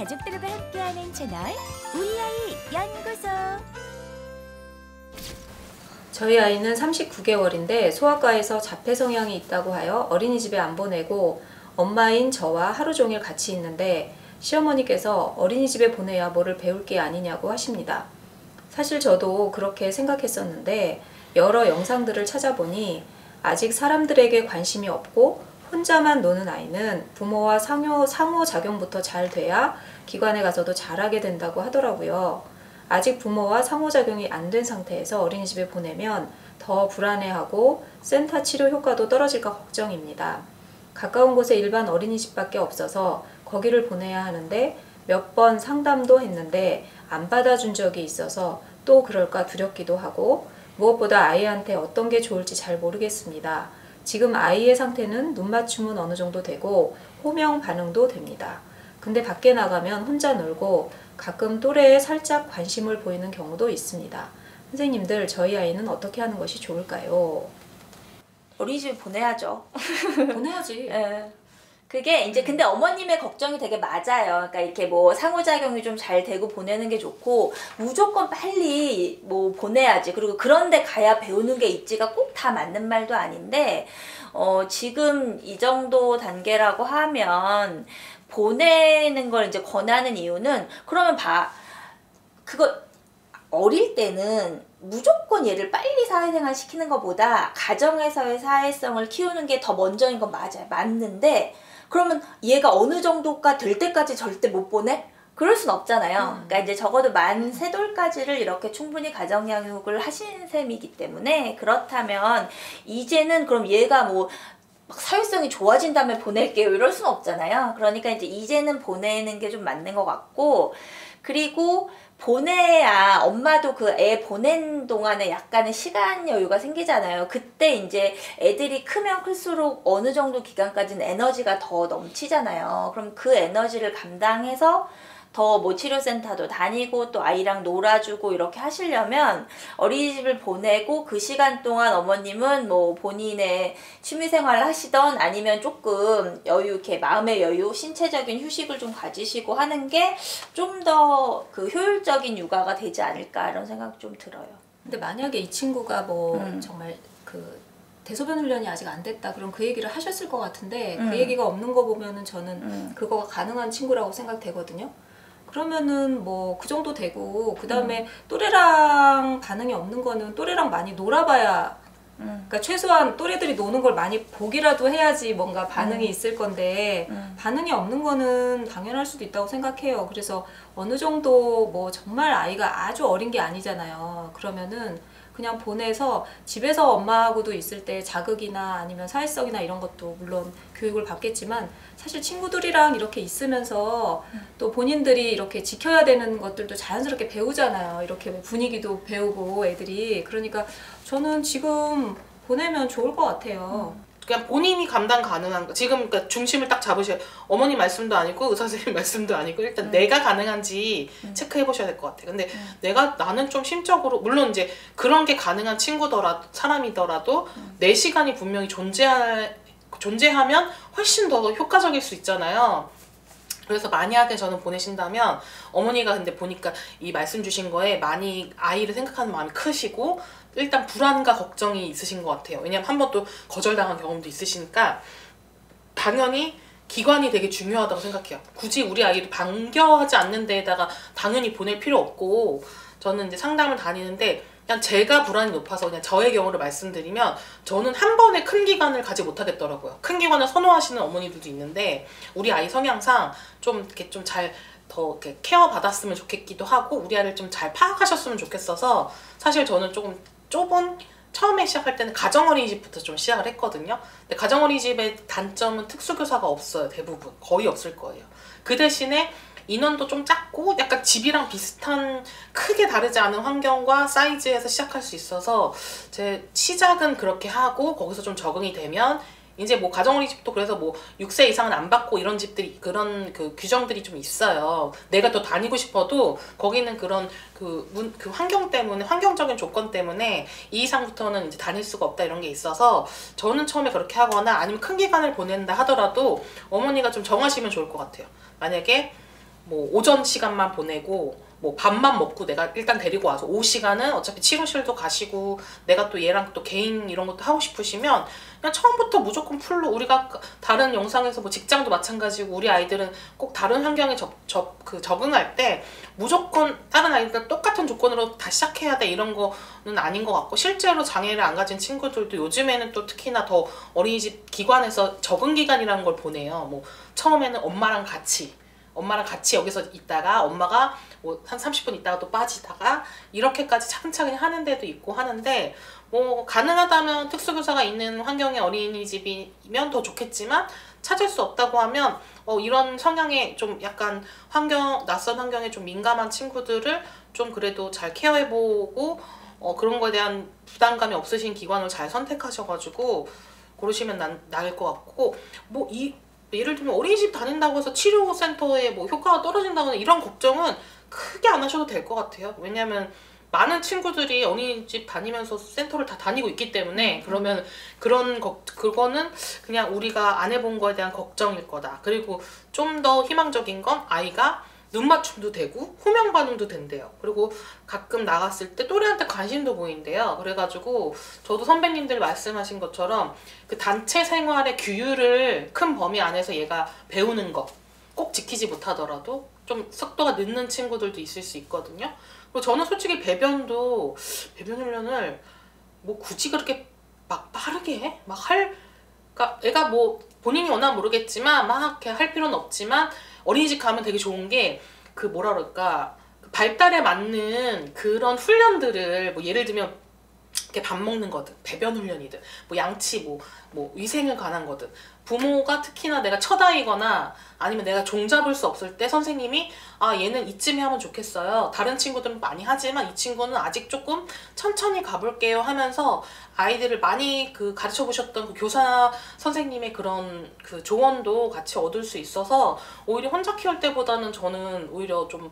가족들과 함께하는 채널 우리 아이 연구소. 저희 아이는 39개월인데 소아과에서 자폐 성향이 있다고 하여 어린이집에 안 보내고 엄마인 저와 하루 종일 같이 있는데 시어머니께서 어린이집에 보내야 뭐를 배울 게 아니냐고 하십니다. 사실 저도 그렇게 생각했었는데 여러 영상들을 찾아보니 아직 사람들에게 관심이 없고 혼자만 노는 아이는 부모와 상호작용부터 잘 돼야 기관에 가서도 잘하게 된다고 하더라고요. 아직 부모와 상호작용이 안 된 상태에서 어린이집에 보내면 더 불안해하고 센터 치료 효과도 떨어질까 걱정입니다. 가까운 곳에 일반 어린이집밖에 없어서 거기를 보내야 하는데 몇 번 상담도 했는데 안 받아준 적이 있어서 또 그럴까 두렵기도 하고 무엇보다 아이한테 어떤 게 좋을지 잘 모르겠습니다. 지금 아이의 상태는 눈 맞춤은 어느 정도 되고 호명 반응도 됩니다. 근데 밖에 나가면 혼자 놀고 가끔 또래에 살짝 관심을 보이는 경우도 있습니다. 선생님들, 저희 아이는 어떻게 하는 것이 좋을까요? 어린이집에 보내야죠. 보내야지. 예. 그게 이제 근데 어머님의 걱정이 되게 맞아요. 그러니까 이렇게 뭐 상호작용이 좀 잘 되고 보내는 게 좋고 무조건 빨리 뭐 보내야지. 그리고 그런데 가야 배우는 게 있지가 꼭 다 맞는 말도 아닌데 지금 이 정도 단계라고 하면 보내는 걸 이제 권하는 이유는 그러면 그거 어릴 때는 무조건 얘를 빨리 사회생활 시키는 것보다 가정에서의 사회성을 키우는 게 더 먼저인 건 맞아요. 맞는데 그러면 얘가 어느 정도가 될 때까지 절대 못 보내? 그럴 순 없잖아요. 그러니까 이제 적어도 만 3돌까지를 이렇게 충분히 가정양육을 하신 셈이기 때문에 그렇다면 이제는 그럼 얘가 뭐 막 사회성이 좋아진 다음에 보낼게요 이럴 순 없잖아요. 그러니까 이제 이제는 보내는 게 좀 맞는 것 같고, 그리고 보내야 엄마도 그 애 보낸 동안에 약간의 시간 여유가 생기잖아요. 그때 이제 애들이 크면 클수록 어느 정도 기간까지는 에너지가 더 넘치잖아요. 그럼 그 에너지를 감당해서 더 뭐 치료센터도 다니고 또 아이랑 놀아주고 이렇게 하시려면 어린이집을 보내고 그 시간 동안 어머님은 뭐 본인의 취미생활을 하시던 아니면 조금 여유, 이렇게 마음의 여유, 신체적인 휴식을 좀 가지시고 하는 게 좀 더 그 효율적인 육아가 되지 않을까 이런 생각이 좀 들어요. 근데 만약에 이 친구가 뭐 정말 그 대소변 훈련이 아직 안 됐다 그럼 그 얘기를 하셨을 것 같은데 그 얘기가 없는 거 보면은 저는 그거가 가능한 친구라고 생각되거든요. 그러면은 뭐 그 정도 되고 그 다음에 또래랑 반응이 없는 거는 또래랑 많이 놀아봐야 그러니까 최소한 또래들이 노는 걸 많이 보기라도 해야지 뭔가 반응이 있을 건데 반응이 없는 거는 당연할 수도 있다고 생각해요. 그래서 어느 정도 뭐 정말 아이가 아주 어린 게 아니잖아요. 그러면은 그냥 보내서 집에서 엄마하고도 있을 때 자극이나 아니면 사회성이나 이런 것도 물론 교육을 받겠지만 사실 친구들이랑 이렇게 있으면서 또 본인들이 이렇게 지켜야 되는 것들도 자연스럽게 배우잖아요. 이렇게 뭐 분위기도 배우고 애들이. 그러니까 저는 지금 보내면 좋을 것 같아요. 그냥 본인이 감당 가능한 거. 지금 그러니까 중심을 딱 잡으셔야, 어머니 말씀도 아니고 의사 선생님 말씀도 아니고 일단 내가 가능한지 체크해 보셔야 될 것 같아요. 근데 나는 좀 심적으로, 물론 이제 그런 게 가능한 친구더라도 사람이더라도 내 시간이 분명히 존재하면 훨씬 더 효과적일 수 있잖아요. 그래서 만약에 저는 보내신다면 어머니가 근데 보니까 이 말씀 주신 거에 많이 아이를 생각하는 마음이 크시고 일단 불안과 걱정이 있으신 것 같아요. 왜냐면 한 번도 거절당한 경험도 있으시니까 당연히 기관이 되게 중요하다고 생각해요. 굳이 우리 아이를 반겨하지 않는 데에다가 당연히 보낼 필요 없고, 저는 이제 상담을 다니는데 그냥 제가 불안이 높아서 그냥 저의 경우를 말씀드리면 저는 한 번에 큰 기관을 가지 못하겠더라고요. 큰 기관을 선호하시는 어머니들도 있는데 우리 아이 성향상 좀 이렇게 좀 잘 더 이렇게 케어 받았으면 좋겠기도 하고 우리 아이를 좀 잘 파악하셨으면 좋겠어서 사실 저는 조금 좁은, 처음에 시작할 때는 가정어린이집부터 좀 시작을 했거든요. 근데 가정어린이집의 단점은 특수교사가 없어요. 대부분 거의 없을 거예요. 그 대신에 인원도 좀 작고 약간 집이랑 비슷한, 크게 다르지 않은 환경과 사이즈에서 시작할 수 있어서 제 시작은 그렇게 하고 거기서 좀 적응이 되면 이제 뭐 가정어린이집도 그래서 뭐 6세 이상은 안 받고 이런 집들이, 그런 그 규정들이 좀 있어요. 내가 더 다니고 싶어도 거기는 그런 그 환경 때문에, 환경적인 조건 때문에 이 이상부터는 이제 다닐 수가 없다 이런 게 있어서 저는 처음에 그렇게 하거나 아니면 큰 기간을 보낸다 하더라도 어머니가 좀 정하시면 좋을 것 같아요. 만약에 뭐 오전 시간만 보내고 뭐 밥만 먹고 내가 일단 데리고 와서 오후 시간은 어차피 치료실도 가시고 내가 또 얘랑 또 개인 이런 것도 하고 싶으시면 그냥 처음부터 무조건 풀로 우리가 다른 영상에서 뭐 직장도 마찬가지고 우리 아이들은 꼭 다른 환경에 적응할 때 무조건 다른 아이들과 똑같은 조건으로 다 시작해야 돼 이런 거는 아닌 것 같고 실제로 장애를 안 가진 친구들도 요즘에는 또 특히나 더 어린이집 기관에서 적응 기간이라는 걸 보내요. 뭐 처음에는 엄마랑 같이 여기서 있다가 엄마가 뭐 한 30분 있다가 또 빠지다가 이렇게까지 차근차근히 하는 데도 있고 하는데 뭐 가능하다면 특수교사가 있는 환경의 어린이집이면 더 좋겠지만 찾을 수 없다고 하면 이런 성향에 좀 약간 낯선 환경에 좀 민감한 친구들을 좀 그래도 잘 케어해보고 그런 거에 대한 부담감이 없으신 기관을 잘 선택하셔가지고 고르시면 나을 것 같고 예를 들면 어린이집 다닌다고 해서 치료센터에 뭐 효과가 떨어진다거나 이런 걱정은 크게 안 하셔도 될 것 같아요. 왜냐면 많은 친구들이 어린이집 다니면서 센터를 다 다니고 있기 때문에 그러면 그거는 그냥 우리가 안 해본 거에 대한 걱정일 거다. 그리고 좀 더 희망적인 건 아이가 눈 맞춤도 되고 후명 반응도 된대요. 그리고 가끔 나갔을 때 또래한테 관심도 보인대요. 그래가지고 저도 선배님들 말씀하신 것처럼 그 단체 생활의 규율을 큰 범위 안에서 얘가 배우는 거 꼭 지키지 못하더라도 좀 속도가 늦는 친구들도 있을 수 있거든요. 그리고 저는 솔직히 배변 훈련을 뭐 굳이 그렇게 막 빠르게 그러니까 애가 뭐 본인이 원하면 모르겠지만 막 이렇게 할 필요는 없지만 어린이집 가면 되게 좋은 게 그 뭐라 그럴까 발달에 맞는 그런 훈련들을 뭐 예를 들면 이렇게 밥 먹는 거든 배변 훈련이든 뭐 양치 뭐 위생에 관한 거든 부모가 특히나 내가 첫아이거나 아니면 내가 종잡을 수 없을 때 선생님이 얘는 이쯤에 하면 좋겠어요. 다른 친구들은 많이 하지만 이 친구는 아직 조금 천천히 가볼게요 하면서 아이들을 많이 가르쳐 보셨던 그 교사 선생님의 그런 그 조언도 같이 얻을 수 있어서 오히려 혼자 키울 때보다는 저는 오히려 좀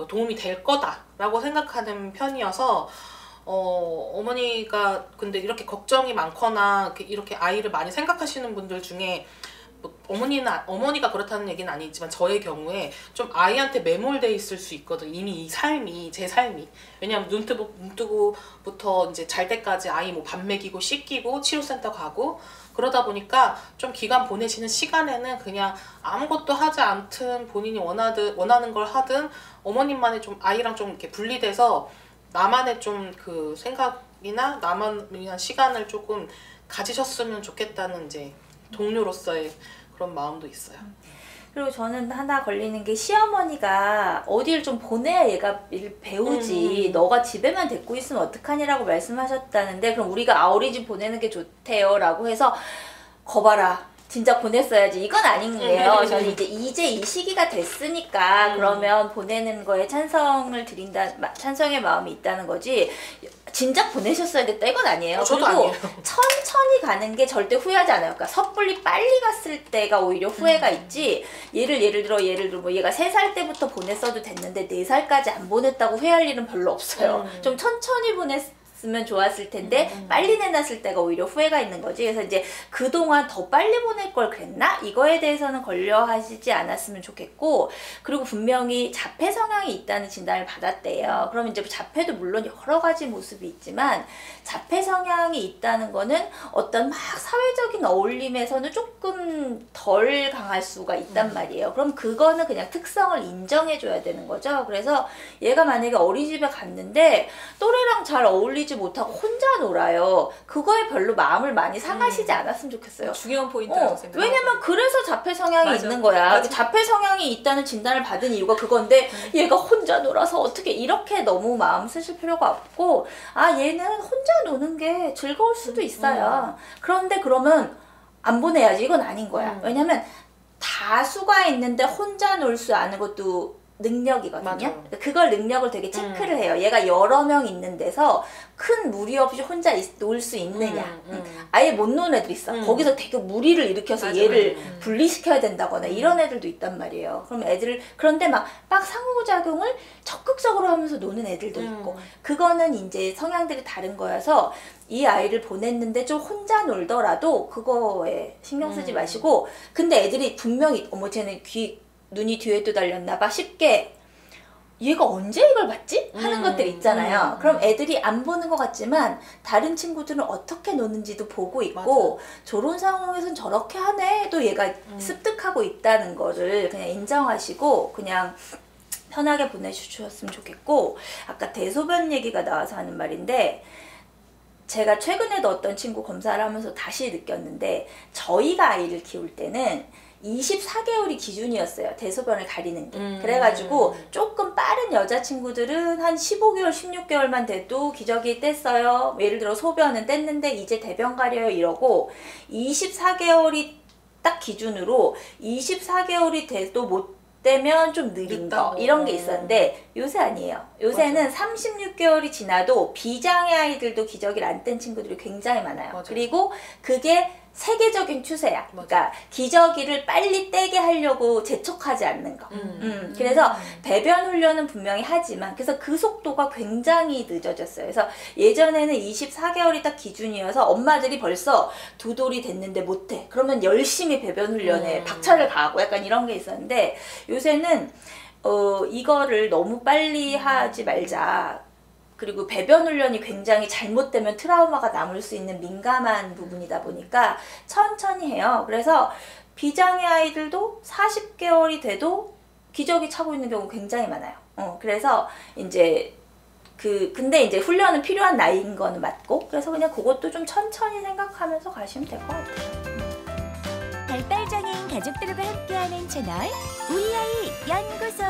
도움이 될 거다라고 생각하는 편이어서 어머니가 근데 이렇게 걱정이 많거나 이렇게 아이를 많이 생각하시는 분들 중에 뭐 어머니가 그렇다는 얘기는 아니지만 저의 경우에 좀 아이한테 매몰돼 있을 수 있거든. 이미 제 삶이 왜냐면 눈 뜨고부터 이제 잘 때까지 아이 뭐 밥 먹이고 씻기고 치료센터 가고 그러다 보니까 좀 기간 보내시는 시간에는 그냥 아무것도 하지 않든 본인이 원하는 걸 하든 어머님만의 좀 아이랑 좀 이렇게 분리돼서 나만의 좀 그 생각이나 나만 위한 시간을 조금 가지셨으면 좋겠다는 이제 동료로서의 그런 마음도 있어요. 그리고 저는 하나 걸리는 게 시어머니가 어딜 좀 보내야 얘가 일 배우지 너가 집에만 데리고 있으면 어떡하냐라고 말씀하셨다는데 그럼 우리가 어린이집 보내는 게 좋대요 라고 해서 거봐라 진짜 보냈어야지 이건 아닌 거예요. 저는 이제 이 시기가 됐으니까 그러면 보내는 거에 찬성의 마음이 있다는 거지 진작 보내셨어야 됐다 이건 아니에요. 저도 그리고 아니에요. 천천히 가는 게 절대 후회하지 않아요. 그러니까 섣불리 빨리 갔을 때가 오히려 후회가 있지 예를 들어 뭐 얘가 3살 때부터 보냈어도 됐는데 4살까지 안 보냈다고 후회할 일은 별로 없어요. 좀 천천히 보냈으면 좋았을 텐데 빨리 내놨을 때가 오히려 후회가 있는 거지. 그래서 이제 그동안 더 빨리 보낼 걸 그랬나? 이거에 대해서는 걸려하시지 않았으면 좋겠고 그리고 분명히 자폐 성향이 있다는 진단을 받았대요. 그럼 이제 자폐도 물론 여러 가지 모습이 있지만 자폐 성향이 있다는 거는 어떤 막 사회적인 어울림에서는 조금 덜 강할 수가 있단 말이에요. 그럼 그거는 그냥 특성을 인정해줘야 되는 거죠. 그래서 얘가 만약에 어린이집에 갔는데 또래랑 잘 어울리지 못하고 혼자 놀아요. 그거에 별로 마음을 많이 상하시지 않았으면 좋겠어요. 중요한 포인트라고 생각해요. 왜냐면 그래서 자폐 성향이 맞아. 있는 거야. 맞아. 자폐 성향이 있다는 진단을 받은 이유가 그건데 얘가 혼자 놀아서 어떻게 이렇게 너무 마음 쓰실 필요가 없고 얘는 혼자 노는 게 즐거울 수도 있어요. 그런데 그러면 안 보내야지 이건 아닌 거야. 왜냐면 다수가 있는데 혼자 놀 수 아는 것도 능력이거든요. 맞아요. 그걸 능력을 되게 체크를 해요. 얘가 여러 명 있는 데서 큰 무리 없이 혼자 놀 수 있느냐. 아예 못 노는 애들 있어. 거기서 되게 무리를 일으켜서 맞아, 얘를 맞아. 분리시켜야 된다거나 이런 애들도 있단 말이에요. 그럼 그런데 막 상호작용을 적극적으로 하면서 노는 애들도 있고 그거는 이제 성향들이 다른 거여서 이 아이를 보냈는데 좀 혼자 놀더라도 그거에 신경 쓰지 마시고 근데 애들이 분명히 쟤는 눈이 뒤에도 달렸나 봐 쉽게 얘가 언제 이걸 봤지? 하는 것들 있잖아요. 그럼 애들이 안 보는 것 같지만 다른 친구들은 어떻게 노는지도 보고 있고 저런 상황에선 저렇게 하네 또 얘가 습득하고 있다는 거를 그냥 인정하시고 그냥 편하게 보내주셨으면 좋겠고 아까 대소변 얘기가 나와서 하는 말인데 제가 최근에도 어떤 친구 검사를 하면서 다시 느꼈는데 저희가 아이를 키울 때는 24개월이 기준이었어요. 대소변을 가리는 게. 그래가지고 조금 빠른 여자친구들은 한 15개월, 16개월만 돼도 기저귀 뗐어요. 예를 들어 소변은 뗐는데 이제 대변 가려요 이러고 24개월이 딱 기준으로 24개월이 돼도 못 되면 좀 느린 거 이런 게 있었는데 요새 아니에요. 요새는 36개월이 지나도 비장애 아이들도 기저귀를 안 뗀 친구들이 굉장히 많아요. 그리고 그게 세계적인 추세야. 그러니까 기저귀를 빨리 떼게 하려고 재촉하지 않는 거. 그래서 배변 훈련은 분명히 하지만 그래서 그 속도가 굉장히 늦어졌어요. 그래서 예전에는 24개월이 딱 기준이어서 엄마들이 벌써 두 돌이 됐는데 못해. 그러면 열심히 배변 훈련에 박차를 가하고 약간 이런 게 있었는데 요새는 이거를 너무 빨리 하지 말자. 그리고 배변 훈련이 굉장히 잘못되면 트라우마가 남을 수 있는 민감한 부분이다 보니까 천천히 해요. 그래서 비장애 아이들도 40개월이 돼도 기저귀 차고 있는 경우 굉장히 많아요. 그래서 이제 근데 이제 훈련은 필요한 나이인 거는 맞고 그래서 그냥 그것도 좀 천천히 생각하면서 가시면 될 것 같아요. 발달장애인 가족들과 함께하는 채널 우리 아이 연구소.